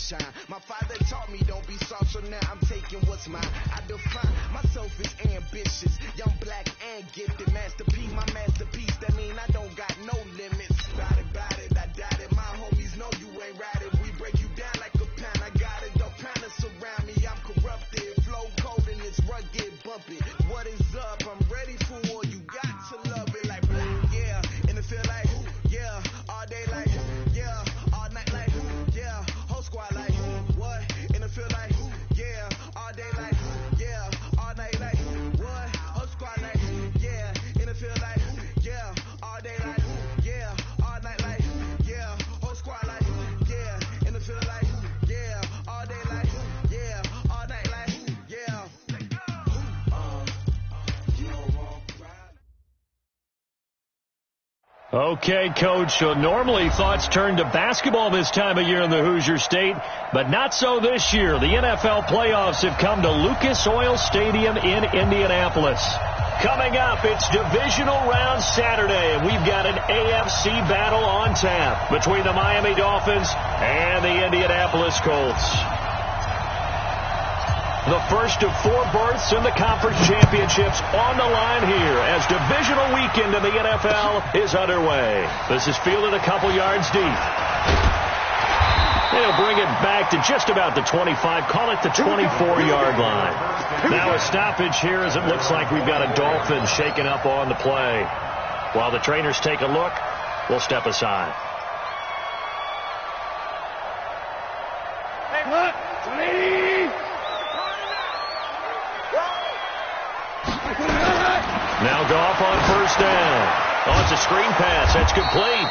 shine. My father taught me don't be soft, so now I'm taking what's mine. I define myself as ambitious, young, black, and gifted. Masterpiece, my masterpiece, that mean I don't got no limits. Bout it, I doubt it. My homies know you ain't right it. We break you down like a pound. I got it, don't pound to surround me. I'm corrupted, flow cold and it's rugged, bumpy. What is up? I'm ready for war. You got to love it like yeah, and it feel like yeah, all day like yeah, all night like yeah, whole squad like what? And it feel like yeah, all day like yeah, all night like what? Whole squad like yeah, and it feel like yeah, all day like yeah, all night like yeah, whole squad like yeah, and it feel like yeah, all day like yeah, all night like yeah. Okay, Coach, so normally thoughts turn to basketball this time of year in the Hoosier State, but not so this year. The NFL playoffs have come to Lucas Oil Stadium in Indianapolis. Coming up, it's divisional round Saturday, and we've got an AFC battle on tap between the Miami Dolphins and the Indianapolis Colts. The first of 4 berths in the conference championships on the line here as divisional weekend in the NFL is underway. This is fielded a couple yards deep. They'll bring it back to just about the 25, call it the 24-yard line. Now a stoppage here as it looks like we've got a Dolphin shaking up on the play. While the trainers take a look, we'll step aside. Hey, look, 20. Now Goff on first down. Oh, it's a screen pass. That's complete.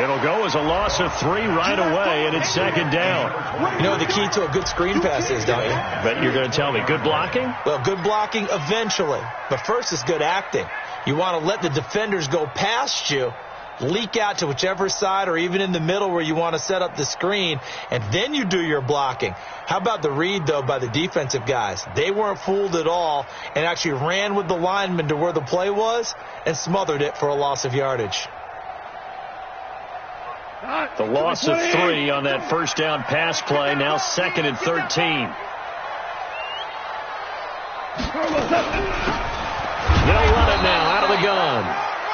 It'll go as a loss of 3 right away, and it's second down. You know what the key to a good screen pass is, don't you? But you're going to tell me, good blocking? Well, good blocking eventually. But first is good acting. You want to let the defenders go past you, leak out to whichever side or even in the middle where you want to set up the screen, and then you do your blocking. How about the read, though, by the defensive guys? They weren't fooled at all and actually ran with the lineman to where the play was and smothered it for a loss of yardage. The loss of 3 on that first down pass play, now 2nd and 13. They'll run it now out of the gun.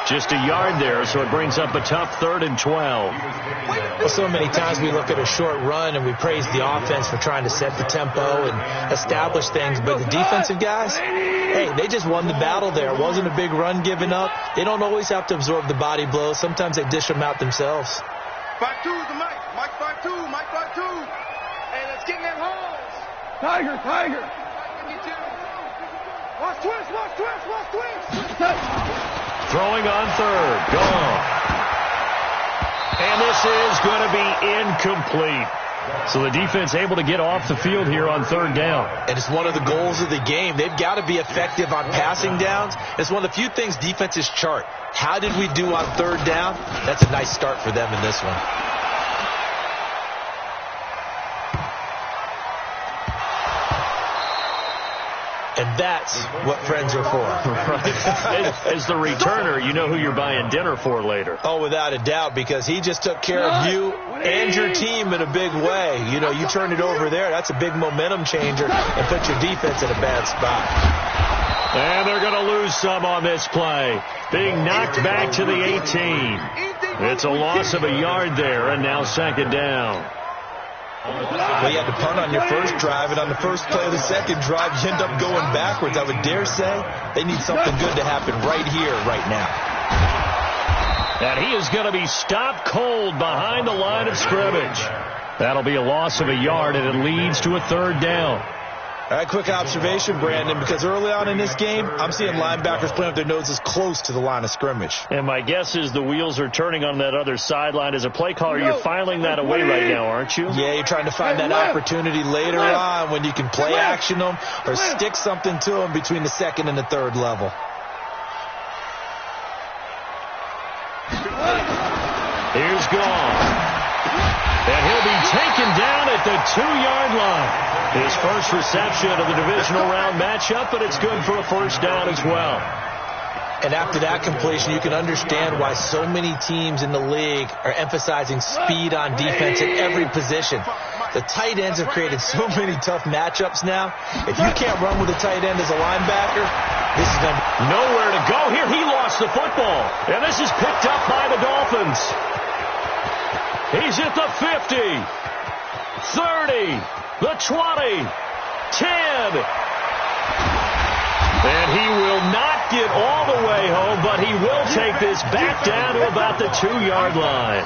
Just a yard there, so it brings up a tough 3rd and 12. Well, so many times we look at a short run and we praise the offense for trying to set the tempo and establish things, but the defensive guys, hey, they just won the battle there. It wasn't a big run given up. They don't always have to absorb the body blows. Sometimes they dish them out themselves. 5-2 is the Mike. Mike 5-2. Mike 5-2. Hey, let's get in that holes. Tiger. Watch twist. Throwing on 3rd. Gone. And this is going to be incomplete. So the defense able to get off the field here on 3rd down. And it's one of the goals of the game. They've got to be effective on passing downs. It's one of the few things defenses chart. How did we do on 3rd down? That's a nice start for them in this one. And that's what friends are for. As the returner, you know who you're buying dinner for later. Oh, without a doubt, because he just took care of you and your team in a big way. You know, you turn it over there, that's a big momentum changer and put your defense in a bad spot. And they're going to lose some on this play. Being knocked back to the 18. It's a loss of a yard there, and now 2nd down. Well, you had to punt on your first drive, and on the first play of the second drive, you end up going backwards. I would dare say they need something good to happen right here, right now. And he is going to be stopped cold behind the line of scrimmage. That'll be a loss of a yard, and it leads to a 3rd down. All right, quick observation, Brandon, because early on in this game, I'm seeing linebackers playing with their noses close to the line of scrimmage. And my guess is the wheels are turning on that other sideline. As a play caller, you're filing that away right now, aren't you? Yeah, you're trying to find that opportunity later on when you can play action them or stick something to them between the 2nd and the 3rd level. Here's Goff. And he'll be taken down at the 2-yard line. His first reception of the divisional round matchup, but it's good for a first down as well. And after that completion, you can understand why so many teams in the league are emphasizing speed on defense at every position. The tight ends have created so many tough matchups now. If you can't run with a tight end as a linebacker, this is going to be nowhere to go here. He lost the football. And this is picked up by the Dolphins. He's at the 50, 30, the 20, 10. And he will not get all the way home, but he will take this back down to about the 2-yard line.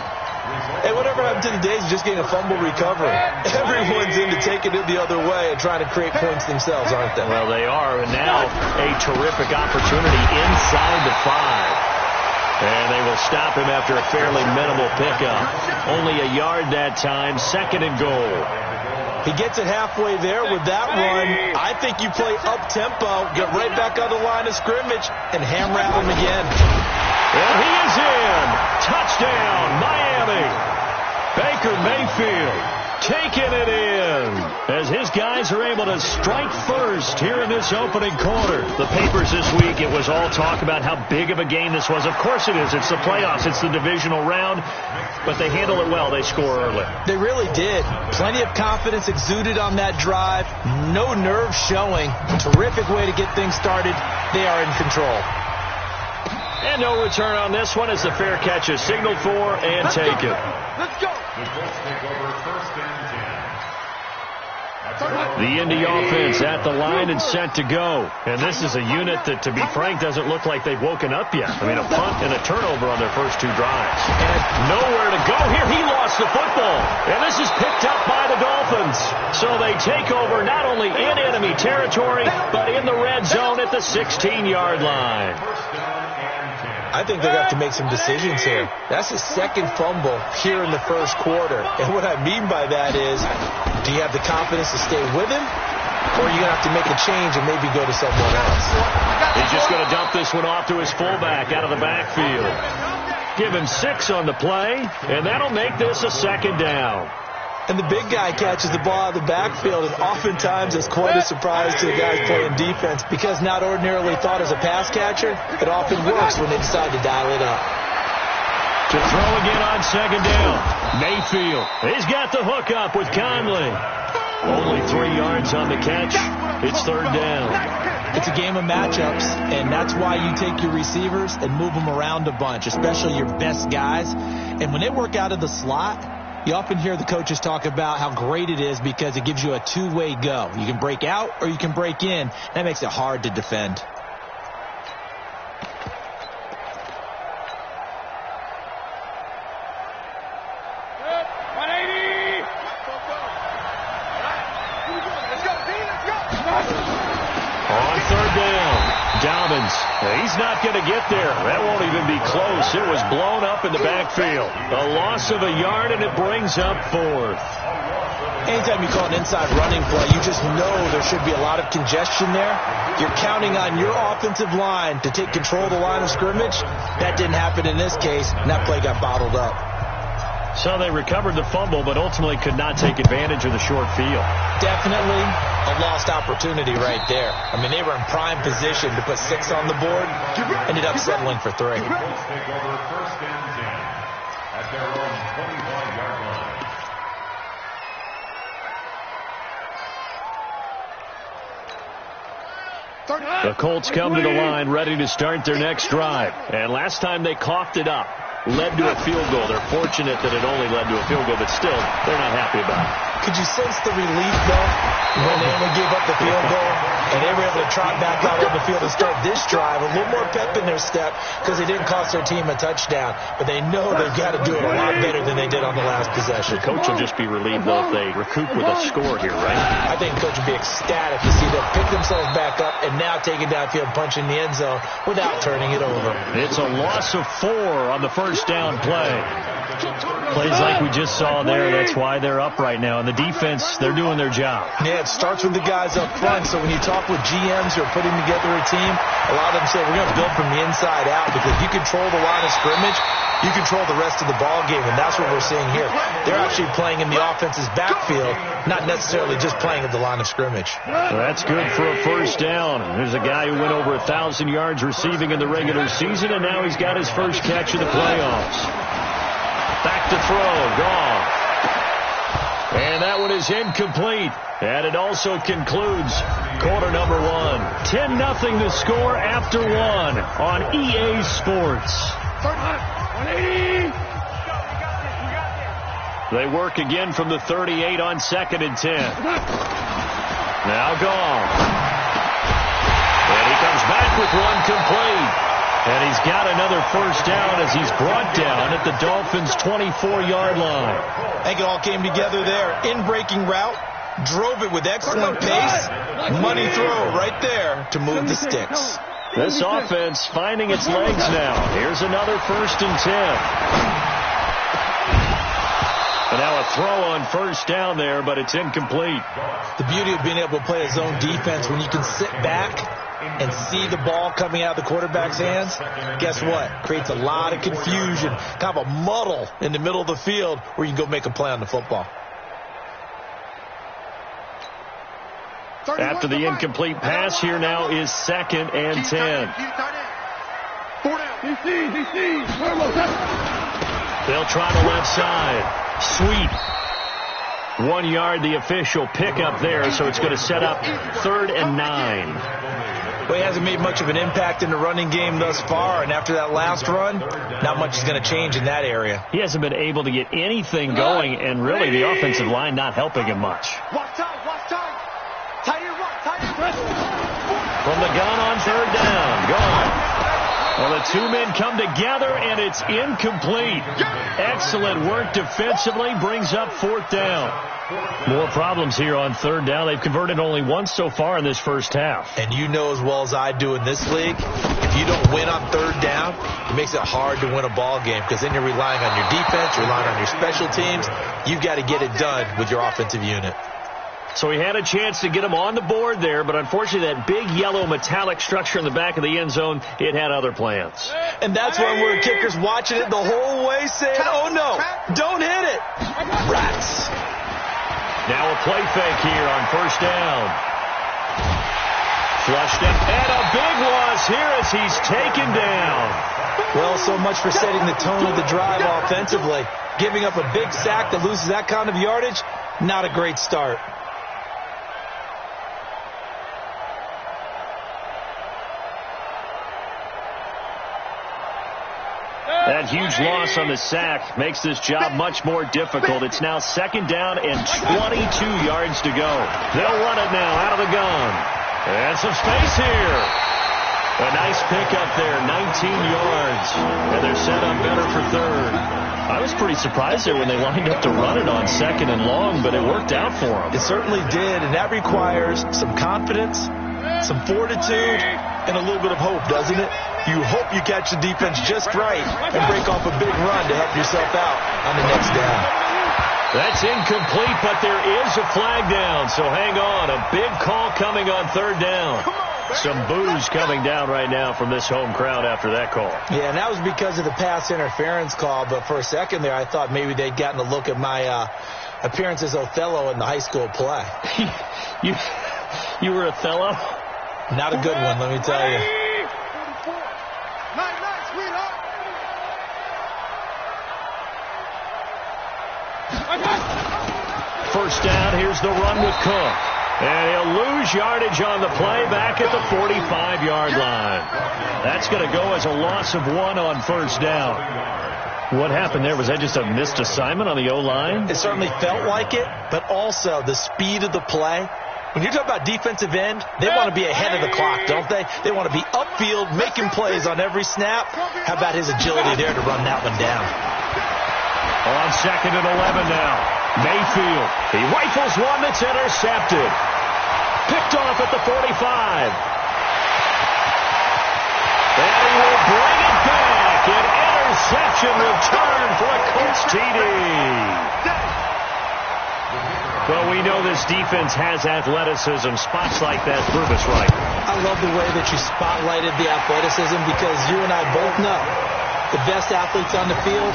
Hey, whatever happened to the days of just getting a fumble recovery? Everyone's into taking it the other way and trying to create points themselves, aren't they? Well, they are, and now a terrific opportunity inside the 5. And they will stop him after a fairly minimal pickup. Only a yard that time, 2nd and goal. He gets it halfway there with that run. I think you play up-tempo, get right back on the line of scrimmage, and ham-rattle him again. And he is in. Touchdown, Miami. Baker Mayfield taking it in as his guys are able to strike first here in this opening quarter. The papers this week, it was all talk about how big of a game this was. Of course it is. It's the playoffs. It's the divisional round. But they handle it well. They score early. They really did. Plenty of confidence exuded on that drive. No nerves showing. Terrific way to get things started. They are in control. And no return on this one as the fair catch is signaled for and taken. Let's go. The Indy offense at the line and set to go. And this is a unit that, to be frank, doesn't look like they've woken up yet. I mean, a punt and a turnover on their first 2 drives. And nowhere to go here. He lost the football. And this is picked up by the Dolphins. So they take over not only in enemy territory, but in the red zone at the 16-yard line. I think they're going to have to make some decisions here. That's his 2nd fumble here in the first quarter. And what I mean by that is, do you have the confidence to stay with him? Or are you going to have to make a change and maybe go to someone else? He's just going to dump this one off to his fullback out of the backfield. Give him 6 on the play, and that'll make this a 2nd down. And the big guy catches the ball out of the backfield, and oftentimes it's quite a surprise to the guys playing defense because not ordinarily thought as a pass catcher, it often works when they decide to dial it up. To throw again on 2nd down. Mayfield, he's got the hook up with Conley. Only 3 yards on the catch. It's 3rd down. It's a game of matchups, and that's why you take your receivers and move them around a bunch, especially your best guys. And when they work out of the slot, you often hear the coaches talk about how great it is because it gives you a 2-way go. You can break out or you can break in. That makes it hard to defend. On 3rd down, Dobbins. He's not going to get there. That won't even be close. It was blown up in the backfield. A loss of a yard, and it brings up 4th. Anytime you call an inside running play, you just know there should be a lot of congestion there. You're counting on your offensive line to take control of the line of scrimmage. That didn't happen in this case, and that play got bottled up. So they recovered the fumble, but ultimately could not take advantage of the short field. Definitely a lost opportunity right there. I mean, they were in prime position to put 6 on the board, ended up settling for 3. The Colts come to the line ready to start their next drive. And last time they coughed it up, led to a field goal. They're fortunate that it only led to a field goal, but still, they're not happy about it. Could you sense the relief, though, when they only gave up the field goal and they were able to trot back out on the field and start this drive? A little more pep in their step because they didn't cost their team a touchdown, but they know they've got to do it a lot better than they did on the last possession. The coach will just be relieved, though, if they recoup with a score here, right? I think the coach would be ecstatic to see them pick themselves back up and now take it downfield, punching the end zone without turning it over. It's a loss of 4 on the first down play. Plays like we just saw there. That's why they're up right now. And the defense, they're doing their job. Yeah, it starts with the guys up front. So when you talk talk with GMs who are putting together a team, a lot of them say we're going to build from the inside out, because if you control the line of scrimmage, you control the rest of the ball game, and that's what we're seeing here. They're actually playing in the offense's backfield, not necessarily just playing at the line of scrimmage. Well, that's good for a first down. There's a guy who went over 1,000 yards receiving in the regular season, and now he's got his first catch of the playoffs. Back to throw, gone. And that one is incomplete. And it also concludes quarter number one. 10-0 the score after one on EA Sports. They work again from the 38 on 2nd and 10. Now gone. And he comes back with one complete. And he's got another first down as he's brought down at the Dolphins' 24-yard line. I think it all came together there. In-breaking route, drove it with excellent pace. Money throw right there to move the sticks. This offense finding its legs now. Here's another 1st and 10. And now a throw on first down there, but it's incomplete. The beauty of being able to play a zone defense, when you can sit back and see the ball coming out of the quarterback's hands, guess what? Creates a lot of confusion, kind of a muddle in the middle of the field where you can go make a play on the football. After the incomplete pass, here now is 2nd and 10. They'll try the left side. Sweep. 1 yard, the official pickup there, so it's going to set up 3rd and 9. Well, he hasn't made much of an impact in the running game thus far, and after that last run, not much is going to change in that area. He hasn't been able to get anything going, and really the offensive line not helping him much. From the gun on 3rd down. Gone. Well, the two men come together, and it's incomplete. Excellent work defensively. Brings up 4th down. More problems here on 3rd down. They've converted only once so far in this first half. And you know as well as I do in this league, if you don't win on 3rd down, it makes it hard to win a ball game, because then you're relying on your defense, you're relying on your special teams. You've got to get it done with your offensive unit. So he had a chance to get him on the board there, but unfortunately that big yellow metallic structure in the back of the end zone, it had other plans. And that's when we're kickers watching it the whole way saying, oh no, don't hit it. Rats. Now a play fake here on 1st down. Flushed it, and a big loss here as he's taken down. Well, so much for setting the tone of the drive offensively. Giving up a big sack that loses that kind of yardage, not a great start. That huge loss on the sack makes this job much more difficult. It's now 2nd down and 22 yards to go. They'll run it now out of the gun. And some space here. A nice pickup there, 19 yards. And they're set up better for 3rd. I was pretty surprised there when they lined up to run it on 2nd and long, but it worked out for them. It certainly did, and that requires some confidence, some fortitude, and a little bit of hope, doesn't it? You hope you catch the defense just right and break off a big run to help yourself out on the next down. That's incomplete, but there is a flag down, so hang on. A big call coming on 3rd down. Some boos coming down right now from this home crowd after that call. Yeah, and that was because of the pass interference call, but for a second there I thought maybe they'd gotten a look at my appearance as Othello in the high school play. You were Othello? Not a good one, let me tell you. First down, here's the run with Cook. And he'll lose yardage on the play back at the 45-yard line. That's going to go as a loss of 1 on 1st down. What happened there? Was that just a missed assignment on the O-line? It certainly felt like it, but also the speed of the play. When you talk about defensive end, they want to be ahead of the clock, don't they? They want to be upfield, making plays on every snap. How about his agility there to run that one down? On 2nd and 11 now. Mayfield, he rifles one that's intercepted. Picked off at the 45. And he will bring it back. An interception return for a Colts TD. Well, we know this defense has athleticism. Spots like that prove us right. I love the way that you spotlighted the athleticism because you and I both know the best athletes on the field,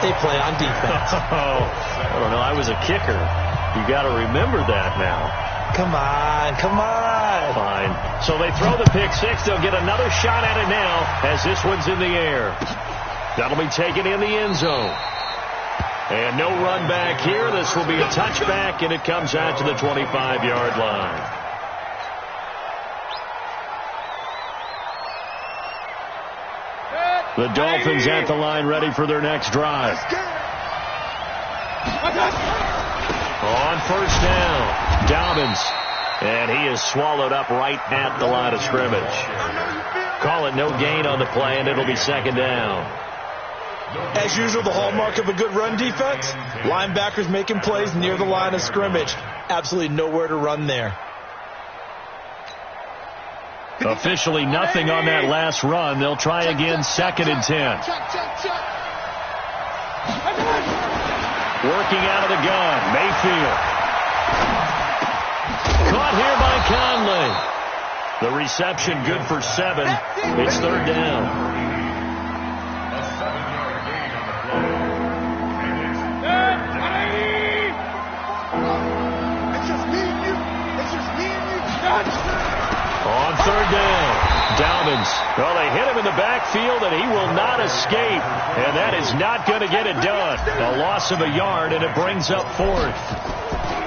they play on defense. I don't know. I was a kicker. You got to remember that now. Come on, come on. Fine. So they throw the pick six. They'll get another shot at it now as this one's in the air. That'll be taken in the end zone. And no run back here. This will be a touchback, and it comes out to the 25-yard line. The Dolphins at the line ready for their next drive. On first down, Dobbins. And he is swallowed up right at the line of scrimmage. Call it no gain on the play, and it'll be second down. As usual, the hallmark of a good run defense, linebackers making plays near the line of scrimmage. Absolutely nowhere to run there. Officially nothing on that last run. They'll try again, second and 10. Working out of the gun, Mayfield. Caught here by Conley. The reception good for 7. It's third down. On third down, Dobbins. Well, they hit him in the backfield, and he will not escape. And that is not going to get it done. A loss of a yard, and it brings up fourth.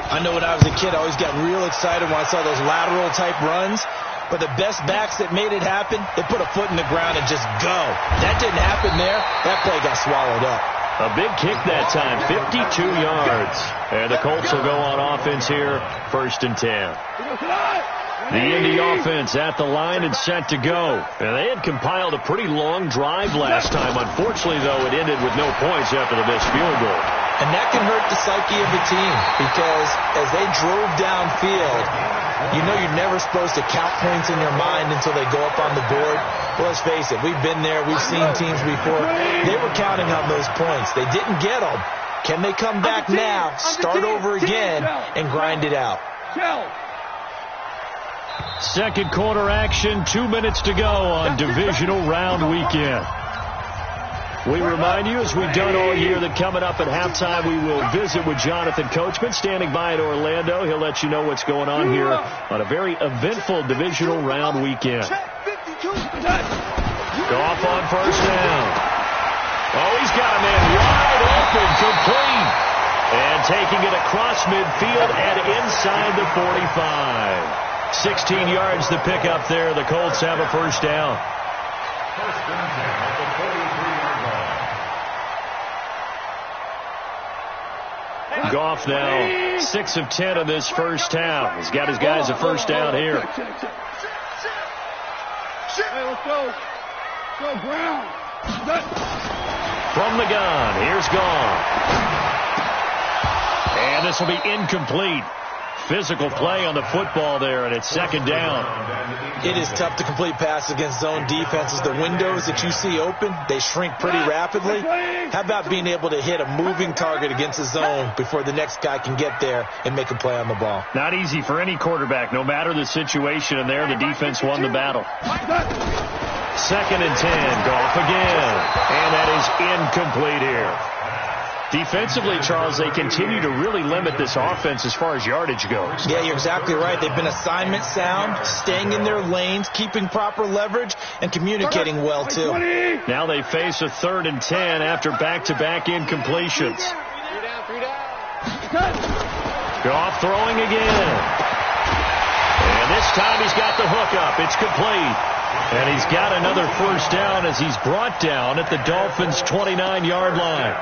I know when I was a kid, I always got real excited when I saw those lateral-type runs. But the best backs that made it happen, they put a foot in the ground and just go. That didn't happen there. That play got swallowed up. A big kick that time, 52 yards. And the Colts will go on offense here, first and 10. The Indy offense at the line and set to go. And they had compiled a pretty long drive last time. Unfortunately, though, it ended with no points after the missed field goal. And that can hurt the psyche of the team because as they drove downfield, you know you're never supposed to count points in your mind until they go up on the board. Well, let's face it, we've been there. We've seen teams before. They were counting on those points. They didn't get them. Can they come back now, start over again, and grind it out? Second quarter action, 2 minutes to go on divisional round weekend. We remind you, as we've done all year, that coming up at halftime, we will visit with Jonathan Coachman, standing by in Orlando. He'll let you know what's going on here on a very eventful divisional round weekend. Goff on first down. Oh, he's got a man wide open, complete. And taking it across midfield and inside the 45. 16 yards to pick up there. The Colts have a first down. Goff now 6 of 10 of this first half. He's got his guys a first down here. Hey, let's go. Go, Brown. From the gun, here's Goff. And this will be incomplete. Physical play on the football there, and it's second down. It is tough to complete passes against zone defenses. The windows that you see open, they shrink pretty rapidly. How about being able to hit a moving target against a zone before the next guy can get there and make a play on the ball? Not easy for any quarterback, no matter the situation, and there the defense won the battle. Second and 10, Goff again, and that is incomplete here. Defensively, Charles, they continue to really limit this offense as far as yardage goes. Yeah, you're exactly right. They've been assignment sound, staying in their lanes, keeping proper leverage, and communicating well, too. Now they face a third and 10 after back-to-back incompletions. Goff throwing again. And this time he's got the hook up. It's complete. And he's got another first down as he's brought down at the Dolphins' 29-yard line.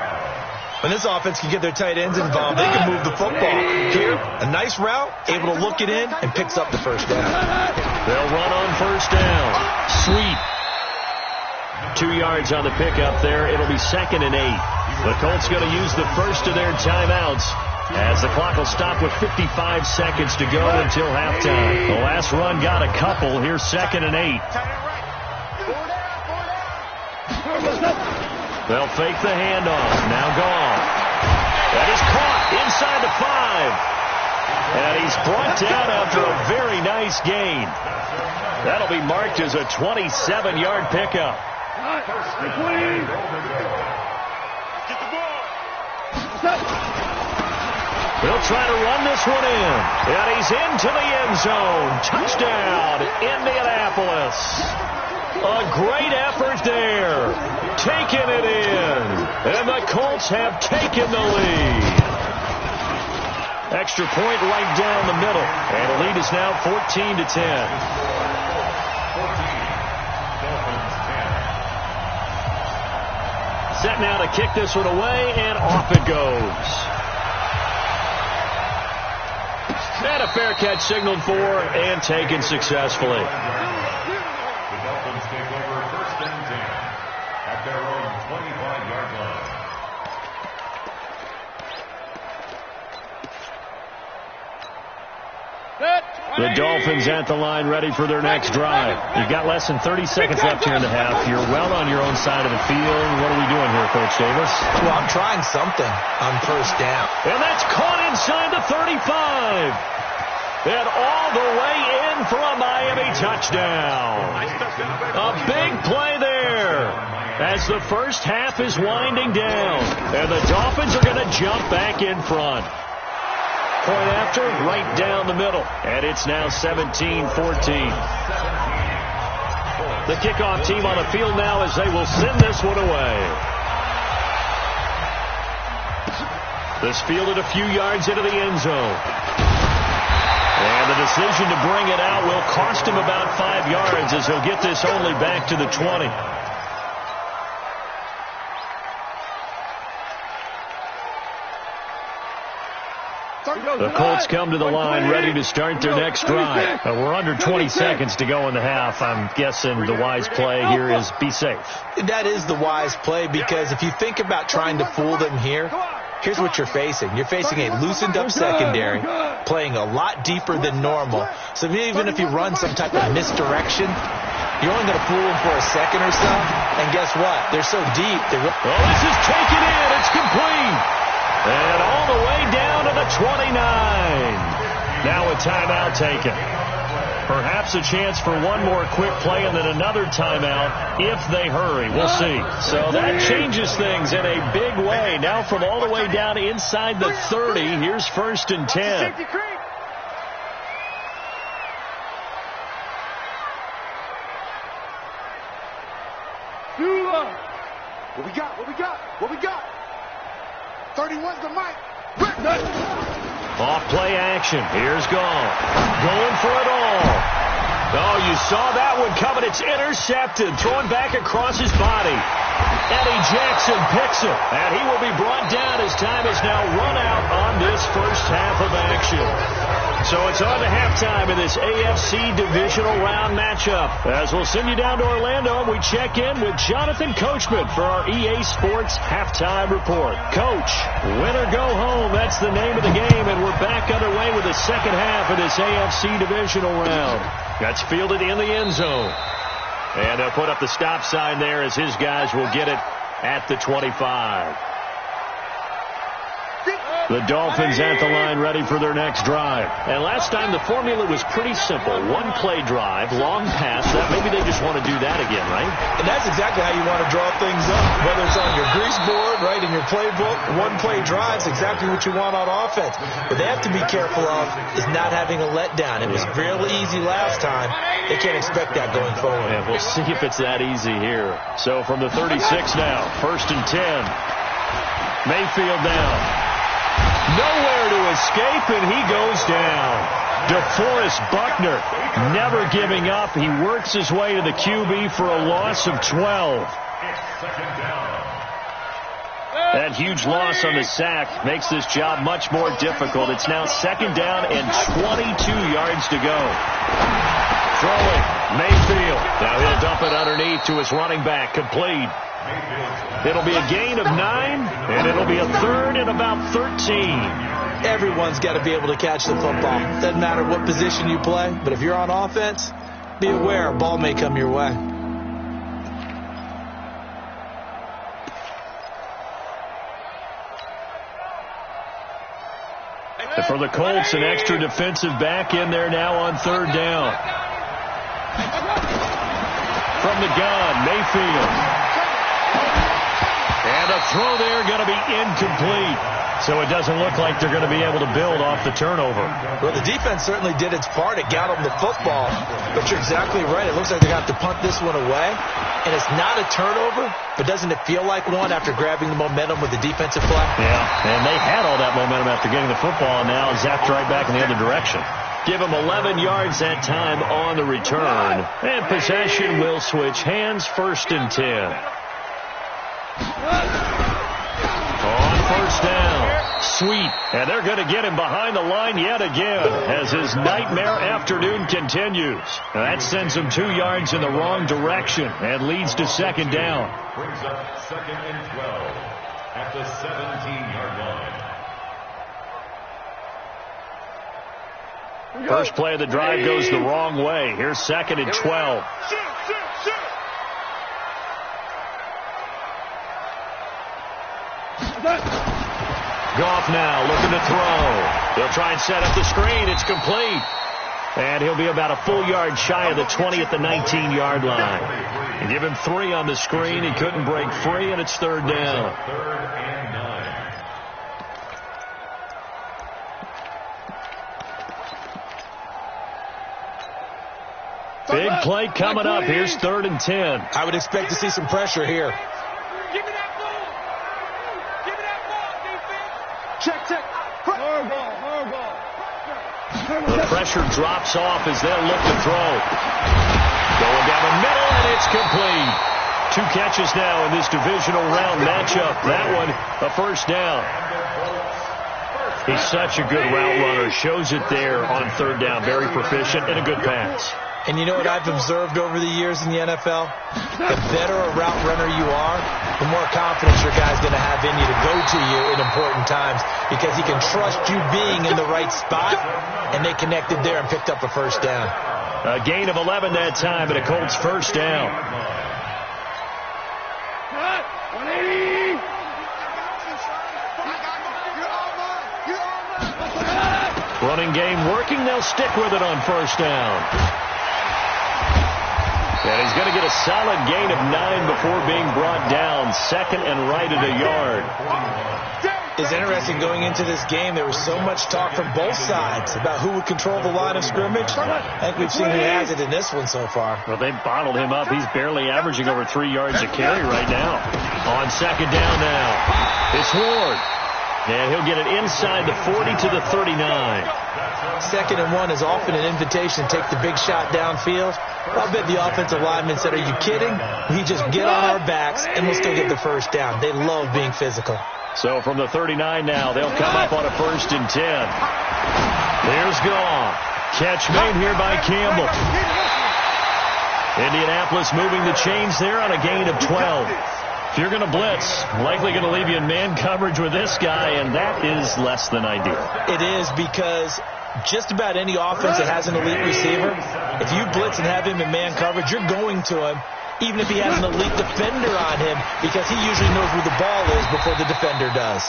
When this offense can get their tight ends involved, they can move the football. Here, a nice route, able to look it in, and picks up the first down. They'll run on first down. Sweet. 2 yards on the pickup there. It'll be second and 8. The Colts going to use the first of their timeouts as the clock will stop with 55 seconds to go until halftime. The last run got a couple. Here's second and 8. They'll fake the handoff. Now Goff. That is caught inside the 5. And he's brought down after a very nice gain. That'll be marked as a 27-yard pickup. He'll try to run this one in. And he's into the end zone. Touchdown, Indianapolis. A great effort there. Taking it in. And the Colts have taken the lead. Extra point right down the middle. And the lead is now 14-10. Set now to kick this one away, and off it goes. And a fair catch signaled for and taken successfully. The Dolphins take over 1st and 10 at their own 25-yard line. The Dolphins at the line, ready for their next drive. You've got less than 30 seconds left here in the half. You're well on your own side of the field. What are we doing here, Coach Davis? Well, I'm trying something on 1st down. And that's caught inside the 35. And all the way in for a Miami touchdown. A big play there as the first half is winding down. And the Dolphins are going to jump back in front. Point after, right down the middle. And it's now 17-14. The kickoff team on the field now as they will send this one away. This fielded a few yards into the end zone. And the decision to bring it out will cost him about 5 yards as he'll get this only back to the 20. The Colts come to the line ready to start their next drive. We're under 20 seconds to go in the half. I'm guessing the wise play here is be safe. That is the wise play, because if you think about trying to fool them here, here's what you're facing. You're facing a loosened up secondary, playing a lot deeper than normal. So even if you run some type of misdirection, you're only going to fool them for a second or so. And guess what? They're so deep. Oh, this is taken in. It's complete. And all the way down to the 29. Now a timeout taken. Perhaps a chance for one more quick play and then another timeout if they hurry. We'll see. So that changes things in a big way. Now from all the way down inside the 30, here's 1st and 10. What we got? What we got? What we got? 31's the mic. Off play action. Here's Gall. Going for it all. Oh, you saw that one coming. It's intercepted. Thrown back across his body. Eddie Jackson picks it. And he will be brought down as time is now run out on this first half of action. So it's on to halftime in this AFC divisional round matchup. As we'll send you down to Orlando, and we check in with Jonathan Coachman for our EA Sports halftime report. Coach, win or go home, that's the name of the game, and we're back underway with the second half of this AFC divisional round. That's fielded in the end zone. And they'll put up the stop sign there as his guys will get it at the 25. The Dolphins at the line ready for their next drive. And last time the formula was pretty simple. One play drive, long pass. That maybe they just want to do that again, right? And that's exactly how you want to draw things up. Whether it's on your grease board, right, in your playbook, one play drive's exactly what you want on offense. What they have to be careful of is not having a letdown. It was really easy last time. They can't expect that going forward. Yeah, we'll see if it's that easy here. So from the 36 now, 1st and 10. Mayfield down. Nowhere to escape, and he goes down. DeForest Buckner never giving up. He works his way to the QB for a loss of 12. That huge loss on the sack makes this job much more difficult. It's now 2nd down and 22 yards to go. Throwing, Mayfield. Now he'll dump it underneath to his running back. Complete. It'll be a gain of 9, and it'll be a 3rd and about 13. Everyone's got to be able to catch the football. Doesn't matter what position you play, but if you're on offense, be aware a ball may come your way. The For the Colts, an extra defensive back in there now on third down. From the gun, Mayfield. And a throw there going to be incomplete. So it doesn't look like they're going to be able to build off the turnover. Well, the defense certainly did its part. It got them the football. But you're exactly right. It looks like they're going to have to punt this one away. And it's not a turnover, but doesn't it feel like one after grabbing the momentum with the defensive play? Yeah, and they had all that momentum after getting the football, and now zapped right back in the other direction. Give them 11 yards that time on the return. And possession will switch hands, 1st and 10. On first down. Sweet. And they're going to get him behind the line yet again as his nightmare afternoon continues. Now that sends him 2 yards in the wrong direction and leads to 2nd down. Brings up 2nd and 12 at the 17-yard line. First play of the drive goes the wrong way. Here's 2nd and 12. Goff now looking to throw. They'll try and set up the screen. It's complete. And he'll be about a full yard shy of the 20 at the 19-yard line. And give him 3 on the screen. He couldn't break free, and it's 3rd down. 3rd and 9. Big play coming up. Here's 3rd and 10. I would expect to see some pressure here. Give me that ball. Give me that ball, defense. Check. Hard ball. The pressure drops off as they'll look to throw. Going down the middle, and it's complete. 2 catches now in this divisional round matchup. That one, a 1st down. He's such a good route runner. Shows it there on 3rd down. Very proficient and a good pass. And you know what I've observed over the years in the NFL? The better a route runner you are, the more confidence your guy's going to have in you to go to you in important times because he can trust you being in the right spot, and they connected there and picked up a 1st down. A gain of 11 that time, and a Colts 1st down. 180. Running game working. They'll stick with it on 1st down. And he's going to get a solid gain of 9 before being brought down. 2nd and right at a yard. It's interesting going into this game. There was so much talk from both sides about who would control the line of scrimmage. I think we've seen who has it in this one so far. Well, they bottled him up. He's barely averaging over 3 yards a carry right now. On 2nd down now. It's Ward. And he'll get it inside the 40 to the 39. 2nd and 1 is often an invitation to take the big shot downfield. I'll bet the offensive lineman said, are you kidding? We just get on our backs and we'll still get the 1st down. They love being physical. So from the 39 now, they'll come up on a 1st and 10. There's Goff. Catch made here by Campbell. Indianapolis moving the chains there on a gain of 12. If you're going to blitz, likely going to leave you in man coverage with this guy, and that is less than ideal. It is because just about any offense that has an elite receiver, if you blitz and have him in man coverage, you're going to him, even if he has an elite defender on him, because he usually knows where the ball is before the defender does.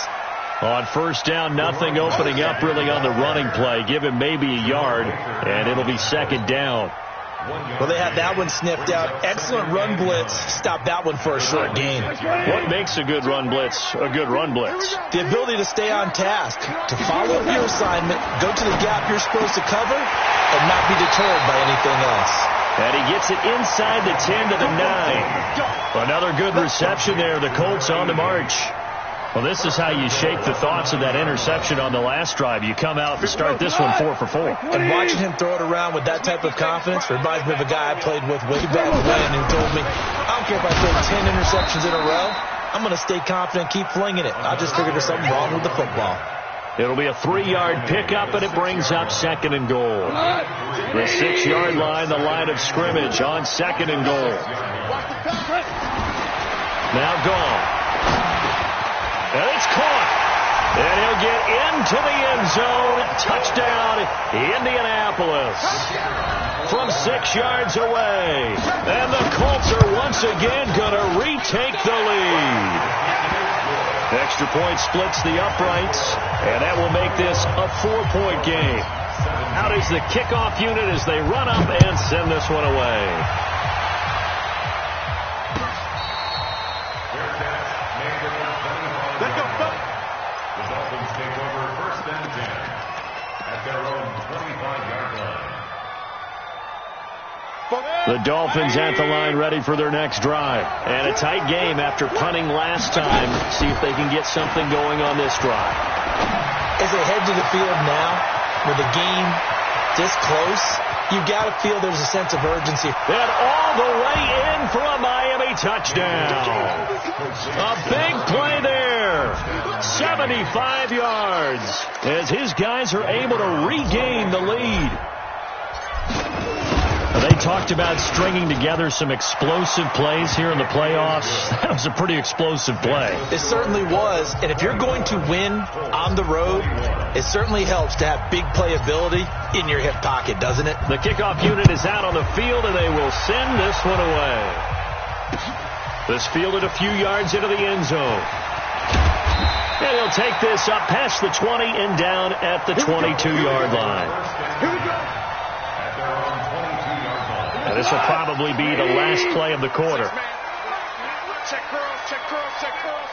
On 1st down, nothing opening up really on the running play. Give him maybe a yard, and it'll be 2nd down. Well, they had that one sniffed out. Excellent run blitz. Stop that one for a short gain. What makes a good run blitz a good run blitz? The ability to stay on task, to follow up your assignment, go to the gap you're supposed to cover, and not be deterred by anything else. And he gets it inside the 10 to the 9. Another good reception there. The Colts on the march. Well, this is how you shake the thoughts of that interception on the last drive. You come out and start this one 4 for 4. And watching him throw it around with that type of confidence reminds me of a guy I played with way back when who told me, I don't care if I throw 10 interceptions in a row, I'm going to stay confident and keep flinging it. I just figured there's something wrong with the football. It'll be a 3-yard pickup, and it brings up 2nd and goal. The 6-yard line, the line of scrimmage on 2nd and goal. Now Goff. And it's caught. And he'll get into the end zone. Touchdown, Indianapolis. From 6 yards away. And the Colts are once again going to retake the lead. Extra point splits the uprights, and that will make this a 4-point game. Out is the kickoff unit as they run up and send this one away. Let's go. The Dolphins take over 1st and 10 at their own 25-yard line. The Dolphins at the line ready for their next drive. And a tight game after punting last time. See if they can get something going on this drive. As they head to the field now, with the game this close, you've got to feel there's a sense of urgency. And all the way in for a Miami touchdown. A big play there. 75 yards as his guys are able to regain the lead. They talked about stringing together some explosive plays here in the playoffs. That was a pretty explosive play. It certainly was. And if you're going to win on the road, it certainly helps to have big playability in your hip pocket, doesn't it? The kickoff unit is out on the field, and they will send this one away. This fielded a few yards into the end zone. And he'll take this up past the 20 and down at the 22-yard line. Here we go. And this will probably be the last play of the quarter. Check curls, check curls, check curls.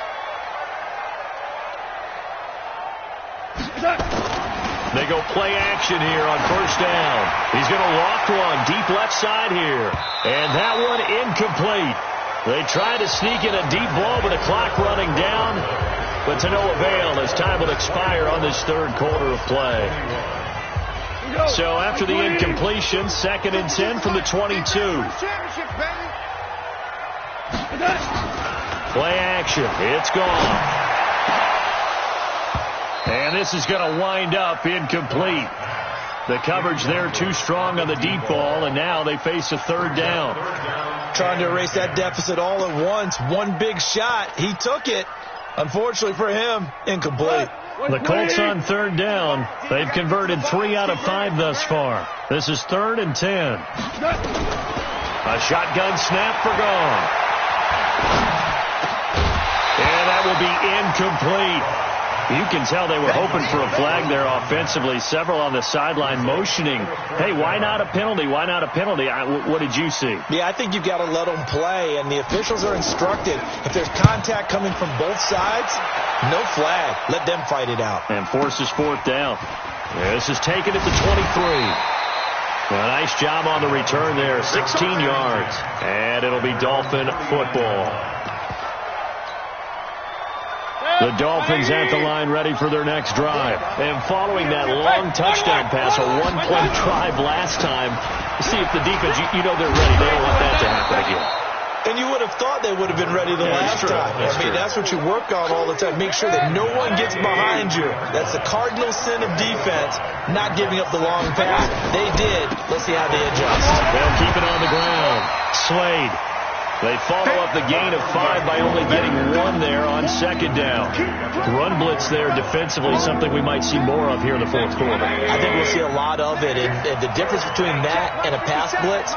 They go play action here on 1st down. He's going to loft one deep left side here. And that one incomplete. They tried to sneak in a deep ball with the clock running down, but to no avail as time will expire on this 3rd quarter of play. So after the incompletion, 2nd and 10 from the 22. Play action. It's gone. And this is going to wind up incomplete. The coverage there too strong on the deep ball, and now they face a 3rd down. Trying to erase that deficit all at once. One big shot. He took it. Unfortunately for him, incomplete. The Colts on 3rd down. They've converted 3 out of 5 thus far. This is 3rd and 10. A shotgun snap for gone. And that will be incomplete. You can tell they were hoping for a flag there offensively. Several on the sideline motioning, hey, why not a penalty? Why not a penalty? What did you see? Yeah, I think you've got to let them play, and the officials are instructed. If there's contact coming from both sides, no flag. Let them fight it out. And forces 4th down. This is taken at the 23. A nice job on the return there, 16 yards. And it'll be Dolphin football. The Dolphins at the line ready for their next drive. And following that long touchdown pass, a 1-play drive last time, see if the defense, you know they're ready. They don't want that to happen again. And you would have thought they would have been ready the last time. That's what you work on all the time. Make sure that no one gets behind you. That's the cardinal sin of defense, not giving up the long pass. They did. Let's see how they adjust. They'll keep it on the ground. Slade. They follow up the gain of 5 by only getting 1 there on 2nd down. Run blitz there defensively, something we might see more of here in the 4th quarter. I think we'll see a lot of it. And the difference between that and a pass blitz,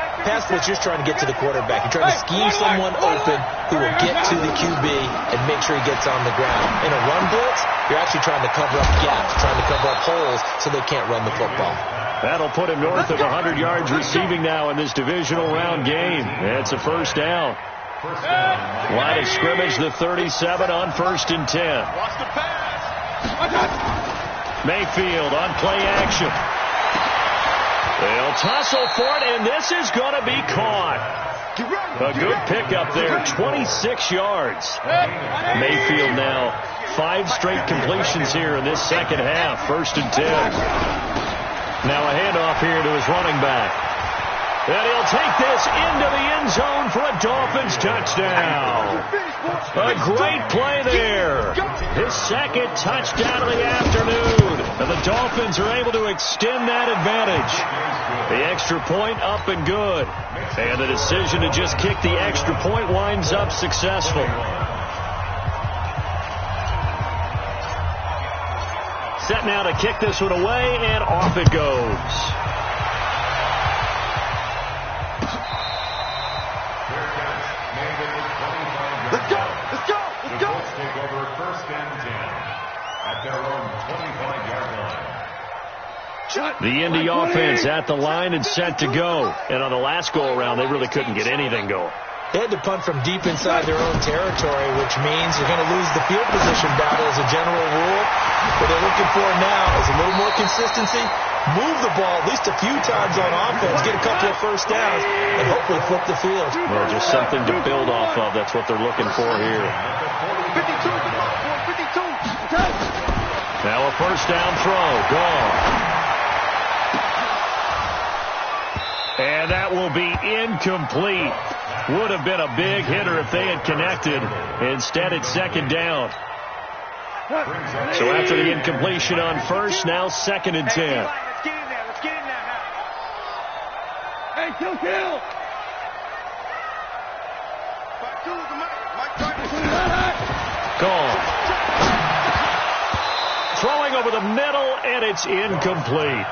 you're just trying to get to the quarterback. You're trying to scheme someone open who will get to the QB and make sure he gets on the ground. In a run blitz, you're actually trying to cover up gaps, trying to cover up holes so they can't run the football. That'll put him north of 100 yards receiving now in this divisional round game. It's a 1st down. Line of scrimmage, the 37 on 1st and 10. Mayfield on play action. They'll tussle for it, and this is going to be caught. A good pickup there, 26 yards. Mayfield now 5 straight completions here in this 2nd half, 1st and 10. Now a handoff here to his running back. And he'll take this into the end zone for a Dolphins touchdown. A great play there. His 2nd touchdown of the afternoon. And the Dolphins are able to extend that advantage. The extra point up and good. And the decision to just kick the extra point winds up successful. Set now to kick this one away, and off it goes. Let's go! Let's go! Let's go! Take over 1st The Indy offense at the line and set to go. And on the last go-around, they really couldn't get anything going. They had to punt from deep inside their own territory, which means you're going to lose the field position battle as a general rule. What they're looking for now is a little more consistency, move the ball at least a few times on offense, get a couple of first downs, and hopefully flip the field. Well, just something to build off of. That's what they're looking for here. 52. Now a first down throw. Gone. And that will be incomplete. Would have been a big hitter if they had connected. Instead, it's second down. So after the incompletion on first, now 2nd and 10. Let's get in there. Let's get in there now. Hey, kill. Gone. Throwing over the middle, and it's incomplete.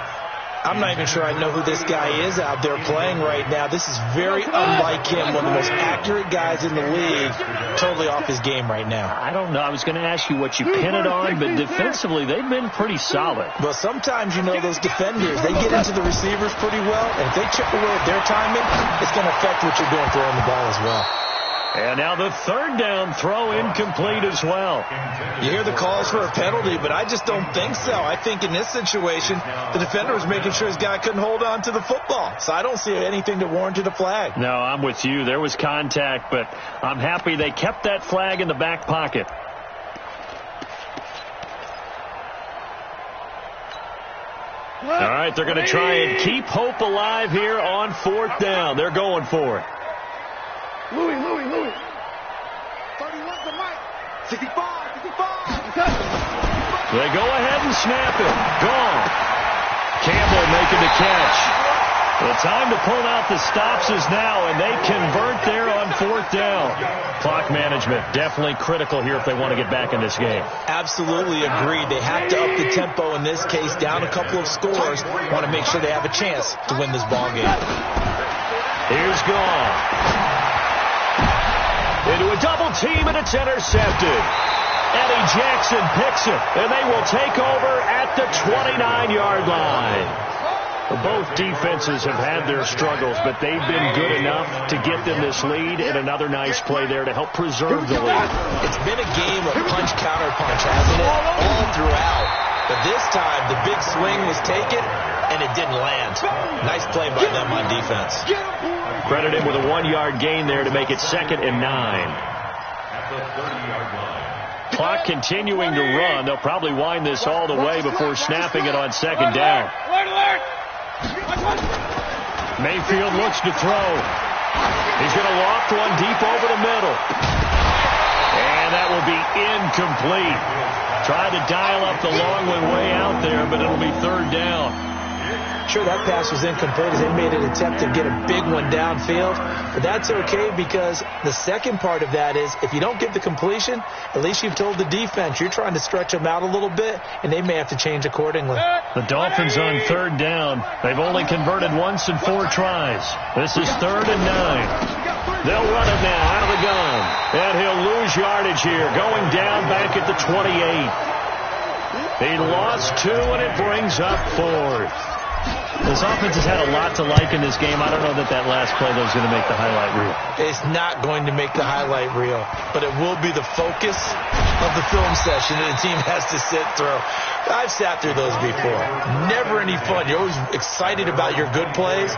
I'm not even sure I know who this guy is out there playing right now. This is very unlike him, one of the most accurate guys in the league, totally off his game right now. I don't know. I was going to ask you what you pin it on, but defensively, they've been pretty solid. Well, sometimes, those defenders, they get into the receivers pretty well, and if they chip away at their timing, it's going to affect what you're doing throwing the ball as well. And now the 3rd down throw incomplete as well. You hear the calls for a penalty, but I just don't think so. I think in this situation, the defender was making sure his guy couldn't hold on to the football. So I don't see anything that warranted a flag. No, I'm with you. There was contact, but I'm happy they kept that flag in the back pocket. All right, they're going to try and keep hope alive here on 4th down. They're going for it. Louis. 31 to Mike. 65. They go ahead and snap it. Gone. Campbell making the catch. The time to pull out the stops is now, and they convert there on 4th down. Clock management definitely critical here if they want to get back in this game. Absolutely agreed. They have to up the tempo in this case, down a couple of scores. Want to make sure they have a chance to win this ball game. Here's Gone. Into a double team, and it's intercepted. Eddie Jackson picks it, and they will take over at the 29-yard line. Both defenses have had their struggles, but they've been good enough to get them this lead, and another nice play there to help preserve the lead. It's been a game of punch-counter-punch, hasn't it? All throughout. But this time, the big swing was taken, and it didn't land. Nice play by them on defense. Credit him with a 1-yard gain there to make it 2nd and 9. At the 30-yard line. Clock continuing to run. They'll probably wind this all the way before snapping it on 2nd down. Mayfield looks to throw. He's going to loft one deep over the middle. And that will be incomplete. Tried to dial up the long one way out there, but it'll be 3rd down. Sure, that pass was incomplete as they made an attempt to get a big one downfield. But that's okay because the second part of that is if you don't get the completion, at least you've told the defense you're trying to stretch them out a little bit, and they may have to change accordingly. The Dolphins on 3rd down. They've only converted once in 4 tries. This is 3rd and 9. They'll run it now out of the gun. And he'll lose yardage here, going down back at the 28. He lost 2, and it brings up 4th. This offense has had a lot to like in this game. I don't know that last play, though, is going to make the highlight reel. It's not going to make the highlight reel, but it will be the focus of the film session that the team has to sit through. I've sat through those before. Never any fun. You're always excited about your good plays,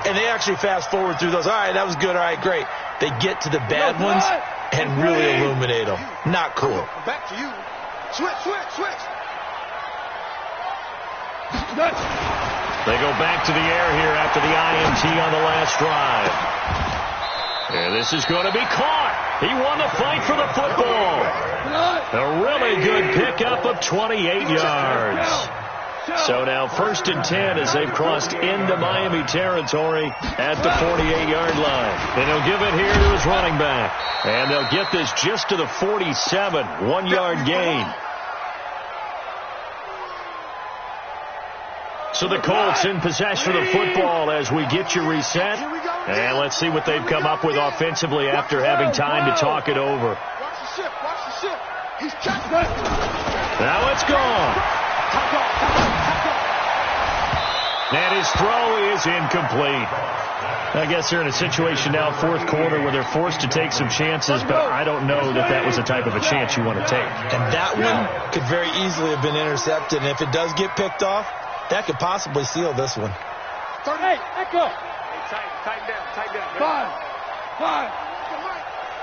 and they actually fast forward through those. All right, that was good. All right, great. They get to the bad ones and really illuminate them. Not cool. Back to you. Switch. They go back to the air here after the INT on the last drive. And this is going to be caught. He won the fight for the football. A really good pickup of 28 yards. So now 1st and 10 as they've crossed into Miami territory at the 48-yard line. And he'll give it here to his running back. And they'll get this just to the 47, 1-yard gain. So the Colts in possession of the football as we get you reset. And let's see what they've come up with offensively after having time to talk it over. Now it's gone. And his throw is incomplete. I guess they're in a situation now, fourth quarter, where they're forced to take some chances, but I don't know that that was the type of a chance you want to take. And that one could very easily have been intercepted. And if it does get picked off, that could possibly seal this one. 38, let go. Hey, tighten down. Five.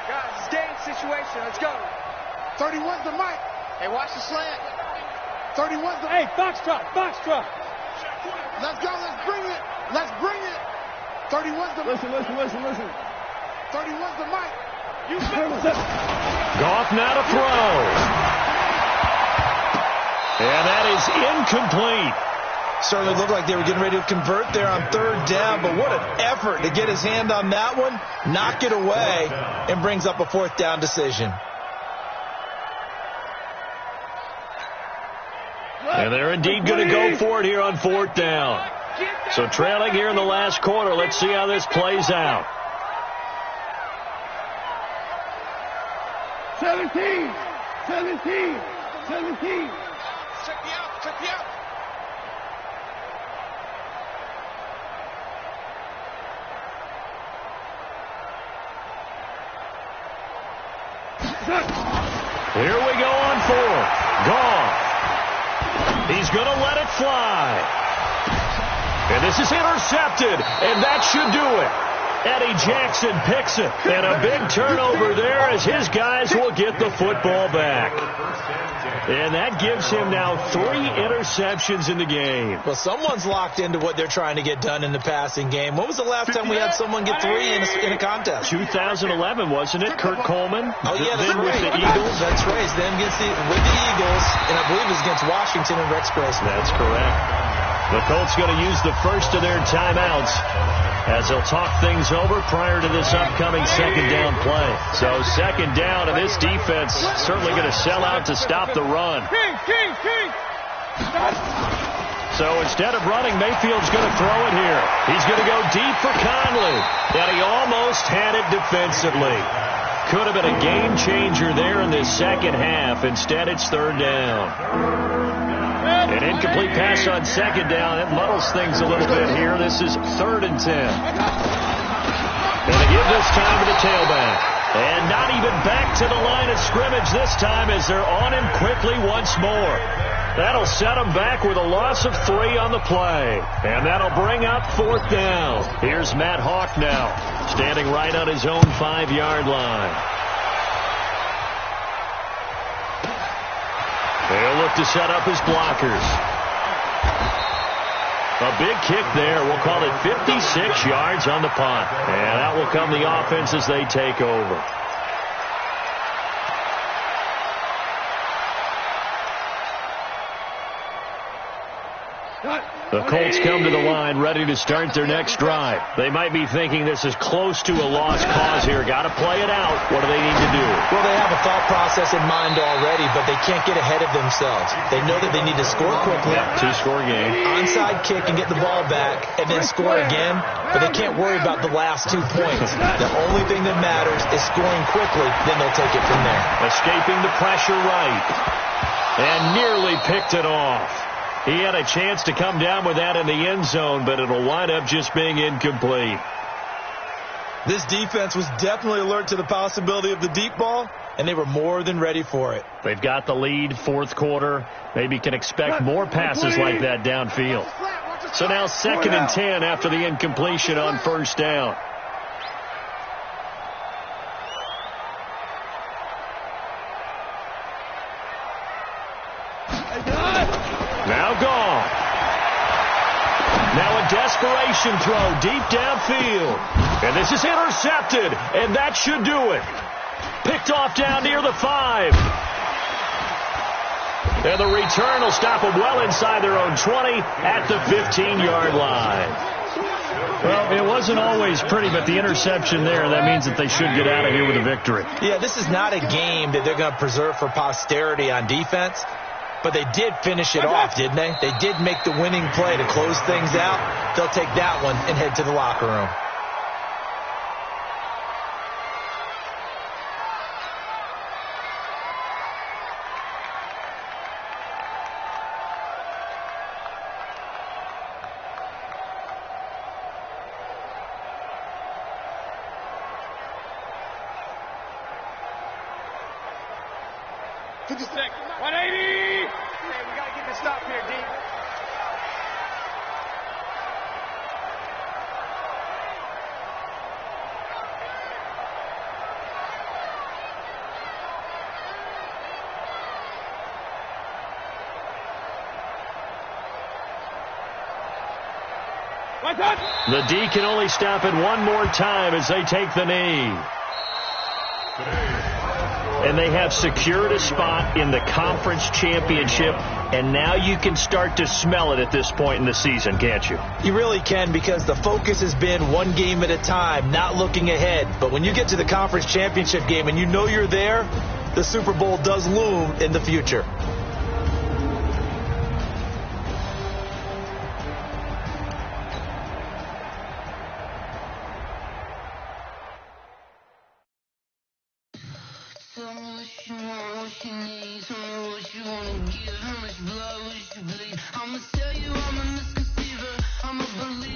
Guys, it's game situation. Let's go. 31's the mic. Hey, watch the slant. 31's the... Hey, box drop. Let's go. Let's bring it. 31's the... Listen. 31's the mic. Goff now to throw. And that is incomplete. Certainly looked like they were getting ready to convert there on third down, but what an effort to get his hand on that one, knock it away, and brings up a fourth down decision. And they're indeed going to go for it here on fourth down. So trailing here in the last quarter. Let's see how this plays out. 17. Check me out. Here we go on fourth. Goff. He's going to let it fly. And this is intercepted, and that should do it. Eddie Jackson picks it, and a big turnover there as his guys will get the football back. And that gives him now 3 interceptions in the game. Well, someone's locked into what they're trying to get done in the passing game. When was the last time we had someone get 3 in a contest? 2011, wasn't it? Kurt Coleman? Oh, yeah, that's then right. With the Eagles. That's right. Then with the Eagles, and I believe it was against Washington and Rex Grossman. That's correct. The Colts going to use the first of their timeouts as they'll talk things over prior to this upcoming second down play. So second down, and this defense certainly going to sell out to stop the run. So instead of running, Mayfield's going to throw it here. He's going to go deep for Conley, and he almost had it defensively. Could have been a game changer there in this second half. Instead, it's third down. An incomplete pass on second down. It muddles things a little bit here. This is 3rd and 10. And they give this time to the tailback. And not even back to the line of scrimmage this time as they're on him quickly once more. That'll set him back with a loss of 3 on the play. And that'll bring up 4th down. Here's Matt Hawk now, standing right on his own 5-yard line. They'll look to set up his blockers. A big kick there. We'll call it 56 yards on the punt. And that will come the offense as they take over. The Colts come to the line ready to start their next drive. They might be thinking this is close to a lost cause here. Got to play it out. What do they need to do? Well, they have a thought process in mind already, but they can't get ahead of themselves. They know that they need to score quickly. 2-score game. Onside kick and get the ball back and then score again, but they can't worry about the last 2 points. The only thing that matters is scoring quickly, then they'll take it from there. Escaping the pressure right. And nearly picked it off. He had a chance to come down with that in the end zone, but it'll wind up just being incomplete. This defense was definitely alert to the possibility of the deep ball, and they were more than ready for it. They've got the lead, fourth quarter. Maybe can expect more passes like that downfield. So now 2nd and 10 after the incompletion on first down. Now Goff. Now a desperation throw deep downfield. And this is intercepted. And that should do it. Picked off down near the 5. And the return will stop them well inside their own 20 at the 15-yard line. Well, it wasn't always pretty, but the interception there, that means that they should get out of here with a victory. Yeah, this is not a game that they're going to preserve for posterity on defense. But they did finish it off, didn't they? They did make the winning play to close things out. They'll take that one and head to the locker room. 56. 180. Hey, we got to get this stop here, D. The D can only stop it one more time as they take the knee. And they have secured a spot in the conference championship, and now you can start to smell it at this point in the season, can't you? You really can, because the focus has been one game at a time, not looking ahead. But when you get to the conference championship game and you know you're there, the Super Bowl does loom in the future. Tell me what you want, what you need. Tell me what you want to give. How much blood would you bleed? I'ma tell you I'm a misconceiver. I'm a believer.